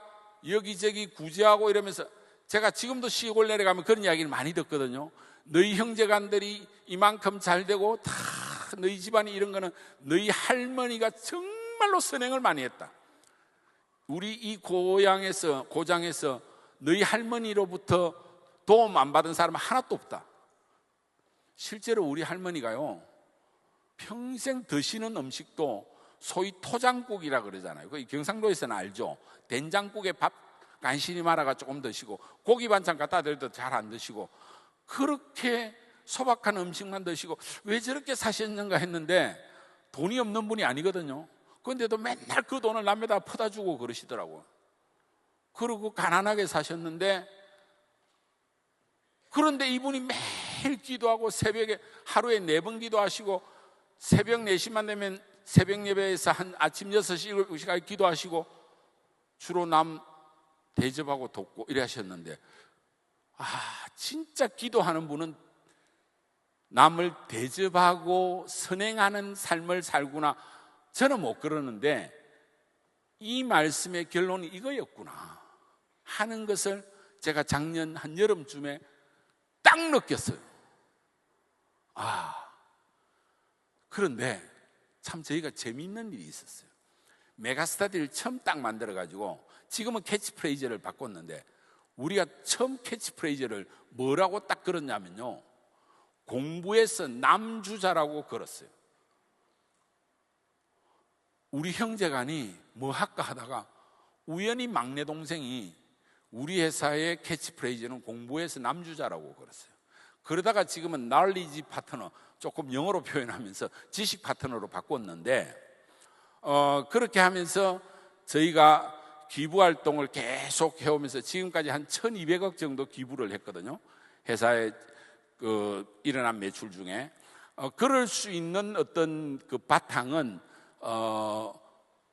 여기저기 구제하고 이러면서, 제가 지금도 시골 내려가면 그런 이야기를 많이 듣거든요. 너희 형제간들이 이만큼 잘 되고 다 너희 집안이 이런 거는 너희 할머니가 정말로 선행을 많이 했다. 우리 이 고장에서 너희 할머니로부터 도움 안 받은 사람은 하나도 없다. 실제로 우리 할머니가요, 평생 드시는 음식도 소위 토장국이라 그러잖아요. 그 경상도에서는 알죠. 된장국에 밥 간신히 말아가 조금 드시고, 고기 반찬 갖다 드려도 잘 안 드시고, 그렇게 소박한 음식만 드시고 왜 저렇게 사셨는가 했는데, 돈이 없는 분이 아니거든요. 그런데도 맨날 그 돈을 남에다 퍼다 주고 그러시더라고요. 그리고 가난하게 사셨는데, 그런데 이분이 매일 기도하고 새벽에 하루에 4번 기도하시고, 새벽 4시만 되면 새벽 예배에서 한 아침 6시, 7시까지 기도하시고, 주로 남 대접하고 돕고 이래 하셨는데, 진짜 기도하는 분은 남을 대접하고 선행하는 삶을 살구나. 저는 못 그러는데 이 말씀의 결론이 이거였구나 하는 것을 제가 작년 한 여름쯤에 딱 느꼈어요. 그런데 참 저희가 재미있는 일이 있었어요. 메가스터디를 처음 딱 만들어가지고, 지금은 캐치프레이즈를 바꿨는데, 우리가 처음 캐치프레이즈를 뭐라고 딱 걸었냐면요, 공부해서 남주자라고 걸었어요. 우리 형제간이 뭐 할까 하다가 우연히 막내 동생이 우리 회사의 캐치프레이즈는 공부해서 남주자라고 걸었어요. 그러다가 지금은 knowledge 파트너, 조금 영어로 표현하면서 지식 파트너로 바꿨는데, 그렇게 하면서 저희가 기부 활동을 계속 해오면서 지금까지 한 1200억 정도 기부를 했거든요. 회사에 일어난 매출 중에. 그럴 수 있는 어떤 그 바탕은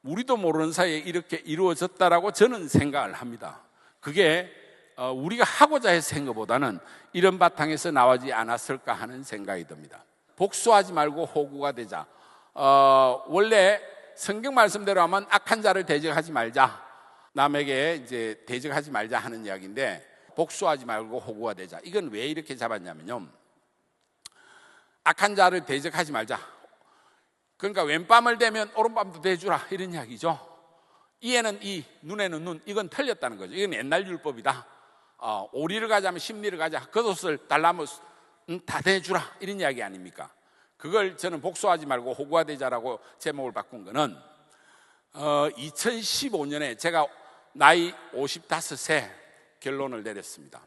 우리도 모르는 사이에 이렇게 이루어졌다라고 저는 생각을 합니다. 그게 우리가 하고자 해서 한 것보다는 이런 바탕에서 나오지 않았을까 하는 생각이 듭니다. 복수하지 말고 호구가 되자. 원래 성경 말씀대로 하면 악한 자를 대적하지 말자, 남에게 이제 대적하지 말자 하는 이야기인데, 복수하지 말고 호구가 되자, 이건 왜 이렇게 잡았냐면요, 악한 자를 대적하지 말자, 그러니까 왼밤을 대면 오른밤도 대주라, 이런 이야기죠. 이에는 이, 눈에는 눈, 이건 틀렸다는 거죠. 이건 옛날 율법이다. 오리를 가자면 십리를 가자, 겉옷을 달라면 다 대주라, 이런 이야기 아닙니까? 그걸 저는 복수하지 말고 호구가 되자라고 제목을 바꾼 거는 2015년에 제가 나이 55세 결론을 내렸습니다.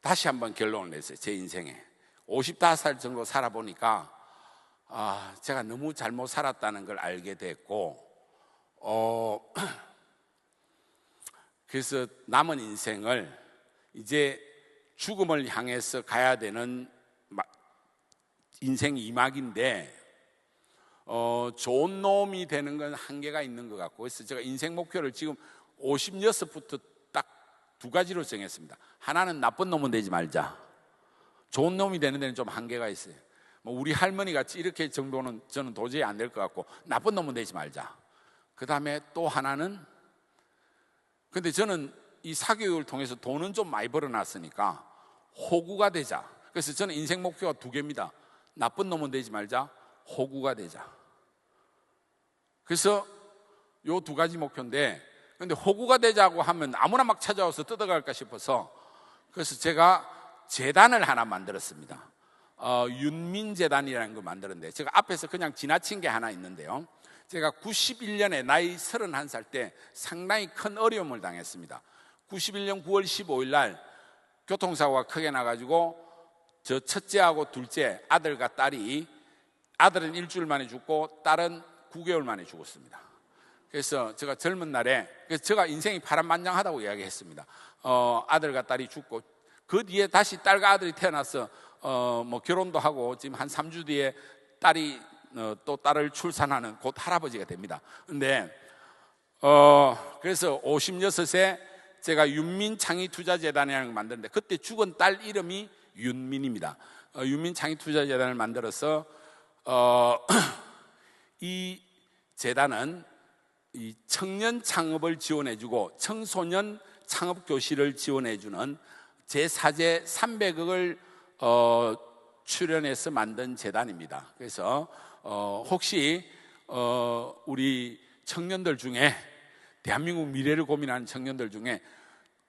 다시 한번 결론을 냈어요. 제 인생에 55살 정도 살아보니까 제가 너무 잘못 살았다는 걸 알게 됐고, 그래서 남은 인생을 이제 죽음을 향해서 가야 되는 인생 2막인데 좋은 놈이 되는 건 한계가 있는 것 같고, 그래서 제가 인생 목표를 지금 56부터 딱 두 가지로 정했습니다. 하나는 나쁜 놈은 되지 말자. 좋은 놈이 되는 데는 좀 한계가 있어요. 뭐 우리 할머니 같이 이렇게 정도는 저는 도저히 안 될 것 같고, 나쁜 놈은 되지 말자. 그 다음에 또 하나는, 근데 저는 이 사교육을 통해서 돈은 좀 많이 벌어놨으니까 호구가 되자. 그래서 저는 인생 목표가 두 개입니다. 나쁜 놈은 되지 말자, 호구가 되자. 그래서 요 두 가지 목표인데, 근데 호구가 되자고 하면 아무나 막 찾아와서 뜯어갈까 싶어서, 그래서 제가 재단을 하나 만들었습니다. 윤민재단이라는 걸 만들었는데, 제가 앞에서 그냥 지나친 게 하나 있는데요, 제가 91년에 나이 31살 때 상당히 큰 어려움을 당했습니다. 91년 9월 15일 날 교통사고가 크게 나가지고 저 첫째하고 둘째 아들과 딸이, 아들은 일주일 만에 죽고 딸은 9개월 만에 죽었습니다. 그래서 제가 젊은 날에, 그래서 제가 인생이 파란만장하다고 이야기했습니다. 아들과 딸이 죽고 그 뒤에 다시 딸과 아들이 태어나서 뭐 결혼도 하고 지금 한 3주 뒤에 딸이 또 딸을 출산하는 곧 할아버지가 됩니다. 근데 그래서 56세 제가 윤민창의투자재단이라는 걸 만드는데, 그때 죽은 딸 이름이 윤민입니다. 윤민창의투자재단을 만들어서 이 재단은 이 청년 창업을 지원해주고 청소년 창업 교실을 지원해주는 제4제 300억을 출연해서 만든 재단입니다. 그래서 혹시 우리 청년들 중에, 대한민국 미래를 고민하는 청년들 중에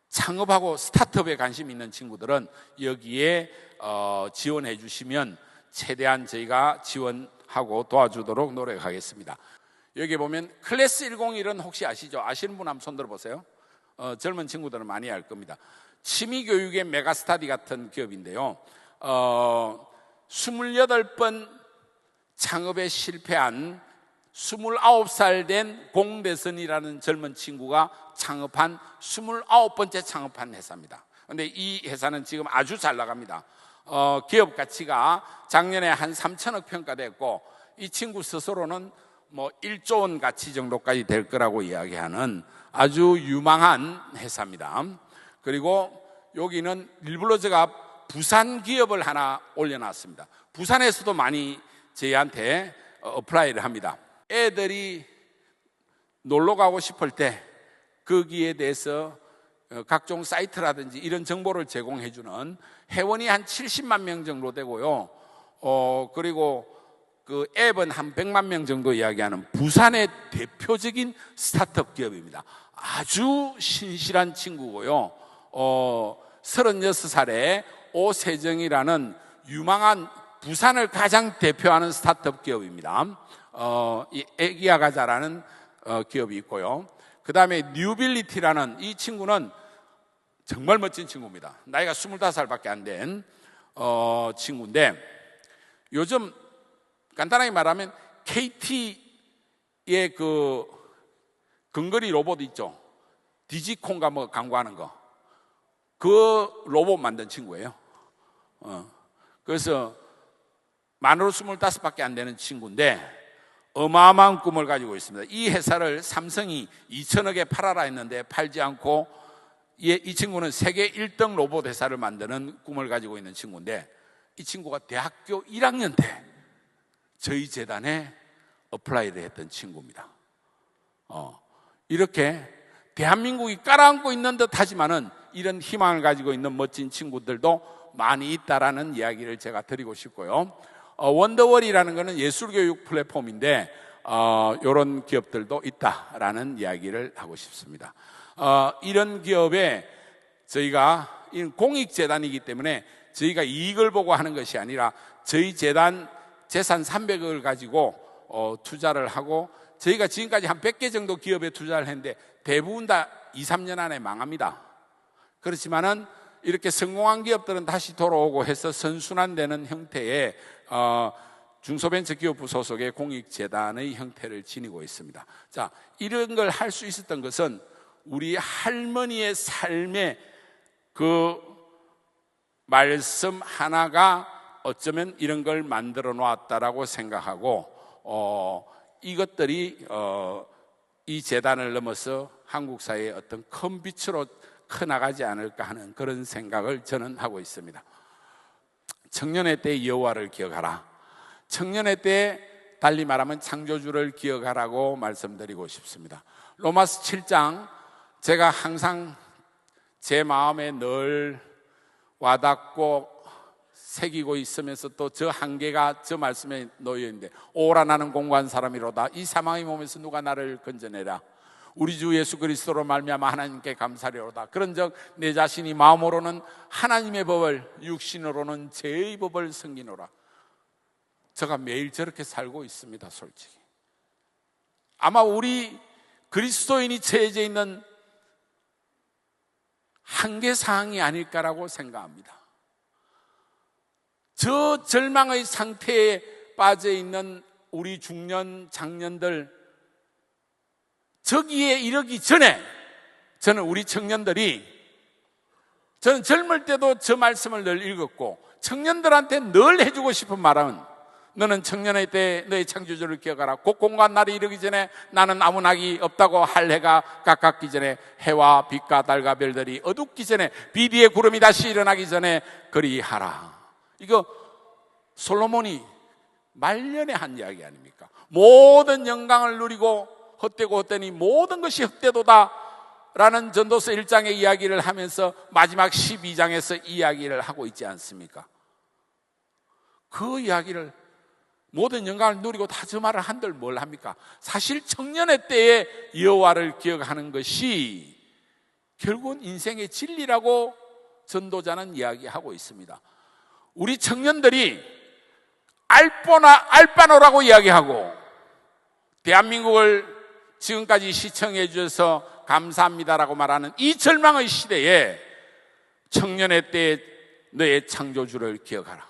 창업하고 스타트업에 관심 있는 친구들은 여기에 지원해 주시면 최대한 저희가 지원하고 도와주도록 노력하겠습니다. 여기 보면 클래스 101은 혹시 아시죠? 아시는 분 한번 손 들어보세요. 젊은 친구들은 많이 알 겁니다. 취미교육의 메가스타디 같은 기업인데요, 28번 창업에 실패한 29살 된 공대선이라는 젊은 친구가 창업한 29번째 창업한 회사입니다. 그런데 이 회사는 지금 아주 잘 나갑니다. 기업 가치가 작년에 한 3천억 평가됐고, 이 친구 스스로는 뭐 1조 원 가치 정도까지 될 거라고 이야기하는 아주 유망한 회사입니다. 그리고 여기는 일부러 제가 부산 기업을 하나 올려놨습니다. 부산에서도 많이 저희한테 어플라이를 합니다. 애들이 놀러 가고 싶을 때 거기에 대해서 각종 사이트라든지 이런 정보를 제공해 주는 회원이 한 70만 명 정도 되고요, 그리고 그 앱은 한 100만 명 정도 이야기하는 부산의 대표적인 스타트업 기업입니다. 아주 신실한 친구고요, 36살에 오세정이라는 유망한 부산을 가장 대표하는 스타트업 기업입니다. 이 애기야가자라는 기업이 있고요, 그 다음에 뉴빌리티라는, 이 친구는 정말 멋진 친구입니다. 나이가 25살밖에 안 된 친구인데, 요즘 간단하게 말하면 KT의 그 근거리 로봇 있죠, 디지콘가 뭐 광고하는 거, 그 로봇 만든 친구예요. 그래서 만으로 25밖에 안 되는 친구인데 어마어마한 꿈을 가지고 있습니다. 이 회사를 삼성이 2천억에 팔아라 했는데 팔지 않고, 이 친구는 세계 1등 로봇 회사를 만드는 꿈을 가지고 있는 친구인데, 이 친구가 대학교 1학년 때 저희 재단에 어플라이를 했던 친구입니다. 이렇게 대한민국이 깔아앉고 있는 듯 하지만은 이런 희망을 가지고 있는 멋진 친구들도 많이 있다라는 이야기를 제가 드리고 싶고요, 원더월이라는 것은 예술교육 플랫폼인데 이런 기업들도 있다라는 이야기를 하고 싶습니다. 이런 기업에 저희가 공익재단이기 때문에 저희가 이익을 보고 하는 것이 아니라 저희 재단 재산 300억을 가지고 투자를 하고, 저희가 지금까지 한 100개 정도 기업에 투자를 했는데 대부분 다 2, 3년 안에 망합니다. 그렇지만은 이렇게 성공한 기업들은 다시 돌아오고 해서 선순환되는 형태의 중소벤처기업부 소속의 공익재단의 형태를 지니고 있습니다. 자, 이런 걸 할 수 있었던 것은 우리 할머니의 삶의 그 말씀 하나가 어쩌면 이런 걸 만들어 놨다라고 생각하고 이것들이 이 재단을 넘어서 한국 사회의 어떤 큰 빛으로 커나가지 않을까 하는 그런 생각을 저는 하고 있습니다. 청년의 때 여호와를 기억하라. 청년의 때 달리 말하면 창조주를 기억하라고 말씀드리고 싶습니다. 로마서 7장 제가 항상 제 마음에 늘 와닿고 새기고 있으면서 또 저 한계가 저 말씀에 놓여 있는데, 오라 나는 공고한 사람이로다. 이 사망의 몸에서 누가 나를 건져내라. 우리 주 예수 그리스도로 말미암아 하나님께 감사리로다. 그런즉 내 자신이 마음으로는 하나님의 법을, 육신으로는 죄의 법을 섬기노라. 제가 매일 저렇게 살고 있습니다. 솔직히 아마 우리 그리스도인이 처해져 있는 한계사항이 아닐까라고 생각합니다. 저 절망의 상태에 빠져 있는 우리 중년, 장년들, 저기에 이르기 전에 저는 우리 청년들이, 저는 젊을 때도 저 말씀을 늘 읽었고 청년들한테 늘 해주고 싶은 말은, 너는 청년의 때 너의 창조주를 기억하라. 곧 공고한 날이 이르기 전에 나는 아무 낙이 없다고 할 해가 가깝기 전에, 해와 빛과 달과 별들이 어둡기 전에, 비 뒤에 구름이 다시 일어나기 전에 그리하라. 이거 솔로몬이 말년에 한 이야기 아닙니까? 모든 영광을 누리고 헛되고 헛되니 모든 것이 헛되도다 라는 전도서 1장의 이야기를 하면서 마지막 12장에서 이야기를 하고 있지 않습니까? 그 이야기를, 모든 영광을 누리고 다 저 말을 한들 뭘 합니까? 사실 청년의 때에 여호와를 기억하는 것이 결국은 인생의 진리라고 전도자는 이야기하고 있습니다. 우리 청년들이 알바노라고 이야기하고, 대한민국을 지금까지 시청해 주셔서 감사합니다라고 말하는 이 절망의 시대에 청년의 때에 너의 창조주를 기억하라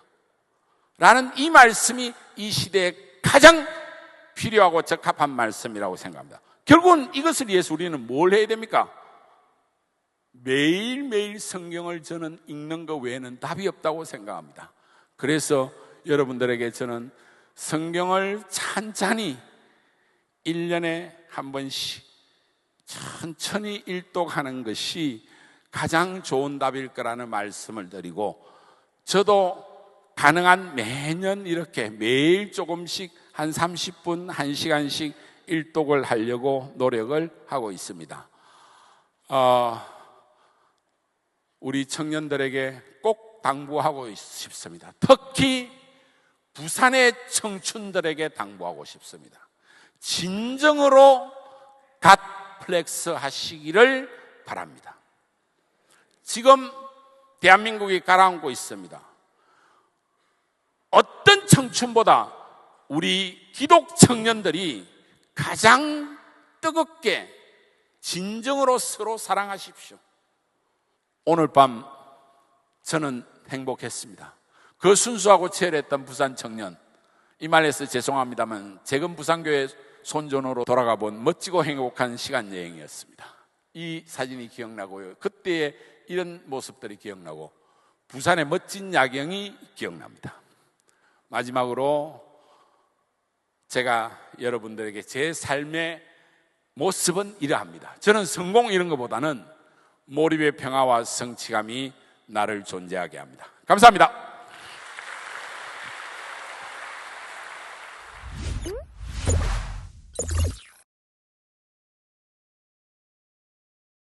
라는 이 말씀이 이 시대에 가장 필요하고 적합한 말씀이라고 생각합니다. 결국은 이것을 위해서 우리는 뭘 해야 됩니까? 매일매일 성경을 저는 읽는 것 외에는 답이 없다고 생각합니다. 그래서 여러분들에게 저는 성경을 찬찬히 1년에 한 번씩 천천히 일독하는 것이 가장 좋은 답일 거라는 말씀을 드리고, 저도 가능한 매년 이렇게 매일 조금씩 한 30분, 1시간씩 일독을 하려고 노력을 하고 있습니다. 우리 청년들에게 꼭 당부하고 싶습니다. 특히 부산의 청춘들에게 당부하고 싶습니다. 진정으로 갓플렉스 하시기를 바랍니다. 지금 대한민국이 가라앉고 있습니다. 어떤 청춘보다 우리 기독 청년들이 가장 뜨겁게 진정으로 서로 사랑하십시오. 오늘 밤 저는 행복했습니다. 그 순수하고 치열했던 부산 청년, 이 말에서 죄송합니다만 재금 부산교회 손전으로 돌아가 본 멋지고 행복한 시간 여행이었습니다. 이 사진이 기억나고요, 그때의 이런 모습들이 기억나고 부산의 멋진 야경이 기억납니다. 마지막으로 제가 여러분들에게 제 삶의 모습은 이러합니다. 저는 성공 이런 것보다는 몰입의 평화와 성취감이 나를 존재하게 합니다. 감사합니다.